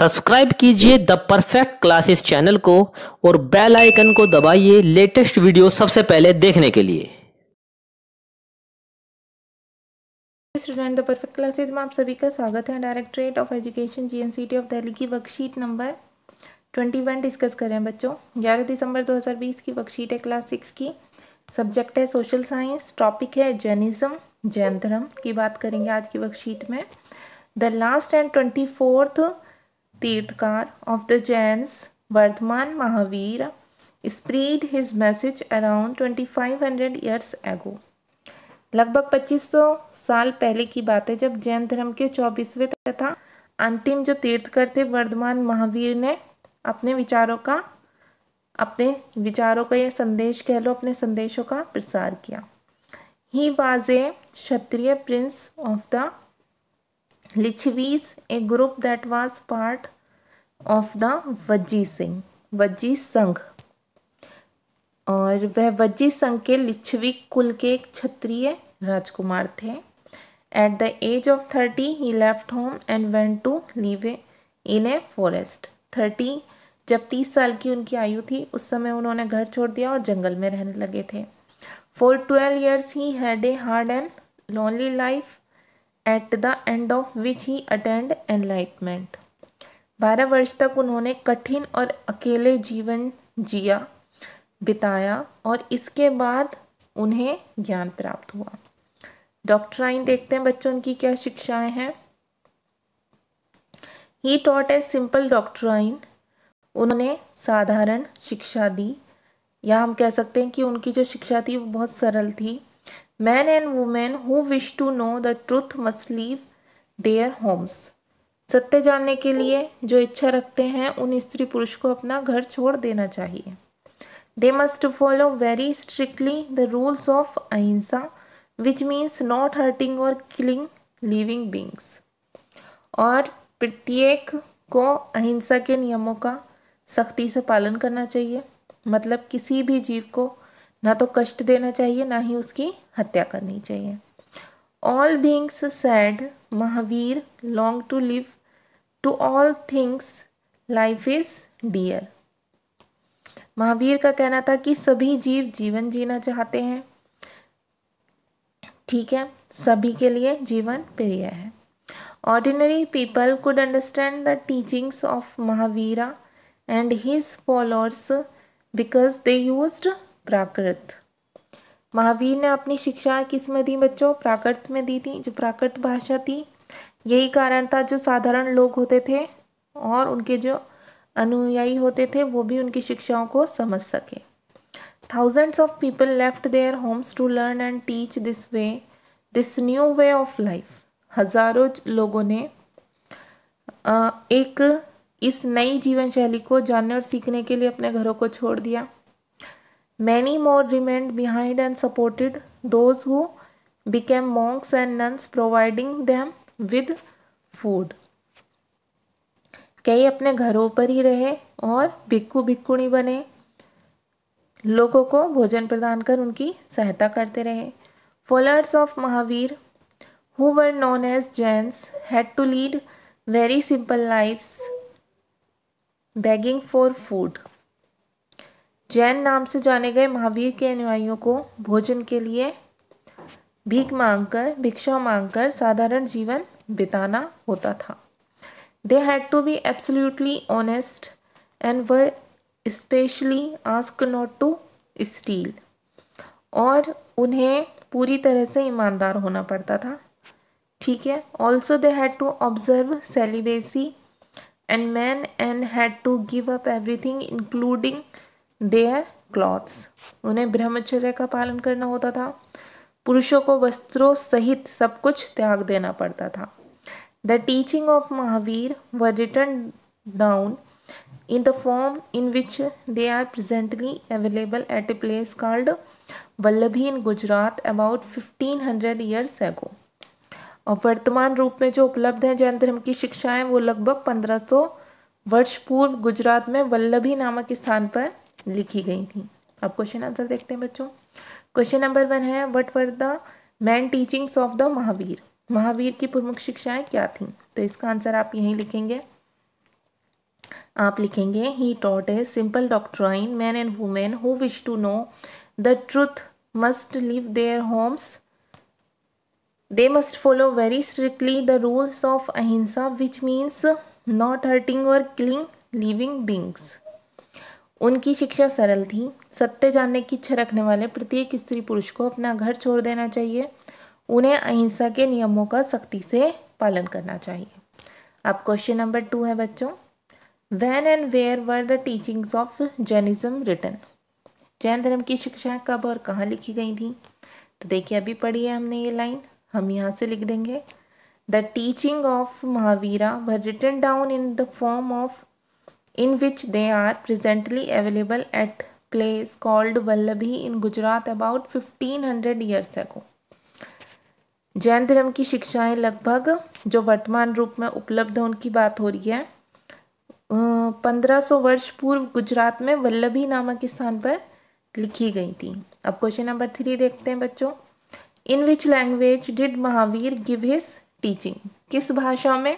Subscribe कीजिए the perfect classes channel को और बेल आइकन को दबाइए लेटेस्ट वीडियो सबसे पहले देखने के लिए। स्टूडेंट द परफेक्ट क्लासेस में आप सभी का स्वागत है। Directorate of education GNCT of Delhi की वर्कशीट नंबर 21 डिस्कस कर रहे हैं बच्चों। 11 दिसंबर 2020 की वर्कशीट है क्लास 6 की। सब्जेक्ट है सोशल साइंस, टॉपिक है जैनिज्म, जैन धर्म की बात करेंगे आज की वर्कशीट में। The last and 24th tirthankar of the Jains, Vardhaman Mahavir, spread his message around 2500 years ago. लगभग 2500 साल पहले की बात है जब जैन धर्म के 24वें तथा अंतिम जो तीर्थकर थे वर्धमान महावीर ने अपने विचारों का यह संदेश कह लो, अपने संदेशों का प्रसार किया। He was a Kshatriya Prince of the Licchavis, A group that was part of the Vajji संघ, और वह वज्जी संघ के लिच्छवी कुल के एक क्षत्रिय राजकुमार थे। At the age of 30 he left home and went to live in a forest. 30 जब 30 साल की उनकी आयु थी उस समय उन्होंने घर छोड़ दिया और जंगल में रहने लगे थे। For 12 years he had a hard and lonely life at the end of which he attend enlightenment. 12 वर्ष तक उन्होंने कठिन और अकेले जीवन बिताया और इसके बाद उन्हें ज्ञान प्राप्त हुआ। डॉक्ट्राइन देखते हैं बच्चों की क्या शिक्षाएं हैं। ही टॉट ए सिंपल डॉक्ट्राइन, उन्होंने साधारण शिक्षा दी, या हम कह सकते हैं कि उनकी जो शिक्षा थी वो बहुत सरल थी। Men and women who wish to know the truth must leave their homes, सत्य जानने के लिए जो इच्छा रखते हैं उन स्त्री पुरुष को अपना घर छोड़ देना चाहिए। They must follow very strictly the rules of ahimsa, which means not hurting or killing living beings. और प्रत्येक को अहिंसा के नियमों का सख्ती से पालन करना चाहिए, मतलब किसी भी जीव को ना तो कष्ट देना चाहिए ना ही उसकी हत्या करनी चाहिए। All beings said Mahavir long to live, to all things life is dear. Mahavir का कहना था कि सभी जीव जीवन जीना चाहते हैं, ठीक है, सभी के लिए जीवन प्रिय है। Ordinary people could understand the teachings of Mahavira and his followers because they used Prakrit. Mahavir ने अपनी शिक्षा किस में दी बच्चों? प्राकृत में दी थी, जो प्राकृत भाषा थी। यही कारण था जो साधारण लोग होते थे और उनके जो अनुयायी होते थे वो भी उनकी शिक्षाओं को समझ सके। Thousands of people left their homes to learn and teach this new way of life. हजारों लोगों ने एक इस नई जीवन शैली को जानने और सीखने के लिए अपने घरों को छोड़ दिया। Many more remained behind and supported those who became monks and nuns, providing them with food. कई अपने घरों पर ही रहे और भिक्खुनी बने, लोगों को भोजन प्रदान कर उनकी सहायता करते रहे। Followers of Mahavir who were known as Jains had to lead very simple lives begging for food. Jain नाम से जाने गए महावीर के अनुयायियों को भोजन के लिए भिक्षा मांगकर साधारण जीवन बिताना होता था। They had to be absolutely honest and were especially asked not to steal. और उन्हें पूरी तरह से ईमानदार होना पड़ता था, ठीक है। Also they had to observe celibacy and men and had to give up everything including their clothes. उन्हें ब्रह्मचर्य का पालन करना होता था, पुरुषों को वस्त्रों सहित सब कुछ त्याग देना पड़ता था। The teaching of Mahavir were written down in the form in which they are presently available at a place called Vallabhi in Gujarat about 1500 years ago. और वर्तमान रूप में जो उपलब्ध हैं जैन धर्म की शिक्षाएं वो लगभग 1500 वर्ष पूर्व गुजरात में वल्लभी नामक स्थान पर लिखी गई थी। अब क्वेश्चन आंसर देखते हैं बच्चों। क्वेश्चन नंबर 1 है, what were the main teachings of the Mahavir. Mahavir की प्रमुख शिक्षाएं क्या थीं? तो इसका आंसर आप यहीं लिखेंगे। आप लिखेंगे he taught a simple doctrine men and women who wish to know the truth must leave their homes. They must follow very strictly the rules of ahimsa, which means not hurting or killing living beings. उनकी शिक्षा सरल थी. सत्य जानने की इच्छा रखने वाले प्रत्येक स्त्री पुरुष को अपना घर छोड़ देना चाहिए. उन्हें अहिंसा के नियमों का सख्ती से पालन करना चाहिए. अब क्वेश्चन नंबर 2 है बच्चों. When and where were the teachings of Jainism written? Jain धर्म की शिक्षाएं कब और कहाँ लिखी गई थी? तो देखिए अभी पढ़ी है हमने ये लाइन, हम यहाँ से लिख देंगे. The teaching of Mahavira were written down in the form of in which they are presently available at place called Vallabhi in Gujarat about 1500 years ago. Jain धर्म की शिक्षाएं लगभग जो वर्तमान रूप में उपलब्ध है उनकी बात हो रही है 1500 वर्ष पूर्व गुजरात में वल्लभी नामक स्थान पर लिखी गई थी. अब क्वेश्चन नंबर 3 देखते हैं बच्चों. In which language did Mahavir give his teaching? किस भाषा में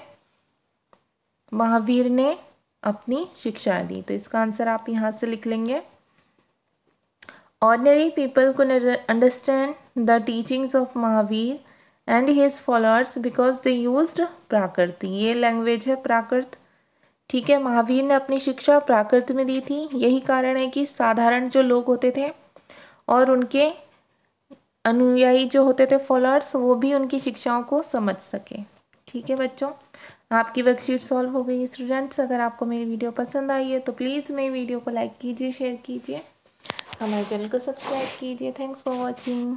महावीर ने अपनी शिक्षा दी? तो इसका आंसर आप यहाँ से लिख लेंगे. ऑर्डिनरी पीपल को understand the teachings of Mahavir and his followers because they used Prakrit. ये लैंग्वेज है प्राकृत. ठीक है, महावीर ने अपनी शिक्षा प्राकृत में दी थी. यही कारण है कि साधारण जो लोग होते थे और उनके अनुयायी जो होते थे फॉलोअर्स, वो भी उनकी शिक्षाओं को समझ सके. ठीक है बच्चों, आपकी वर्कशीट सॉल्व हो गई. स्टूडेंट्स, अगर आपको मेरी वीडियो पसंद आई है तो प्लीज़ मेरी वीडियो को लाइक कीजिए, शेयर कीजिए, हमारे चैनल को सब्सक्राइब कीजिए. Thanks for watching.